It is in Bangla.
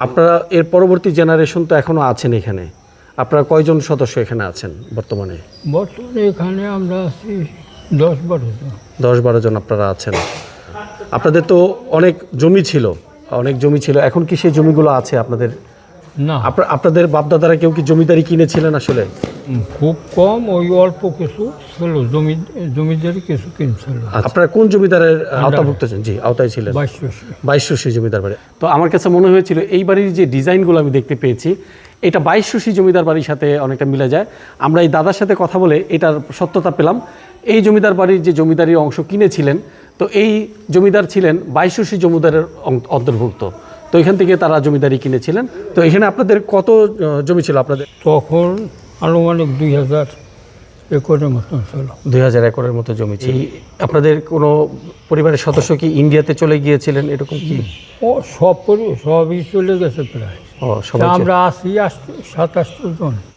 আপনারা এর পরবর্তী জেনারেশন তো এখনো আছেন এখানে, আপনারা কয়জন সদস্য এখানে আছেন বর্তমানে? বর্তমানে এখানে আমরা আছি 10-12 জন। 10-12 জন আপনারা আছেন। আপনাদের তো অনেক জমি ছিল, এখন কি সেই জমিগুলো আছে আপনাদের? না, আপনাদের বাপদাদারা কেউ কি জমিদারি কিনেছিলেন আসলে? খুব কম, ওই অল্প কিছু ছিল, জমিদারি কিছু কিনছিল। আপনারা কোন জমিদারের আওতাভুক্ত ছিলেন? জি, আওতায় ছিলেন। 22শী জমিদার বাড়ি। তো আমার কাছে মনে হয়েছিল এই বাড়ির যে ডিজাইনগুলো আমি দেখতে পেয়েছি, এটা 22শী জমিদার বাড়ির সাথে অনেকটা মিলে যায়। আমরা এই দাদার সাথে কথা বলে এটার সত্যতা পেলাম। এই জমিদার বাড়ির যে জমিদারির অংশ কিনেছিলেন, তো এই জমিদার ছিলেন 22শী জমিদারের অন্তর্ভুক্ত। তো এখান থেকে তারা জমিদারি কিনেছিলেন। তো এখানে আপনাদের কত জমি ছিল আপনাদের? তখন আনুমানিক 2000 একরের মতন ছিল। 2000 একরের মতো জমি ছিল। আপনাদের কোনো পরিবারের সদস্য কি ইন্ডিয়াতে চলে গিয়েছিলেন এরকম কি? ও সবই চলে গেছে প্রায়। ও, সবাই আমরা আছি 27 জন।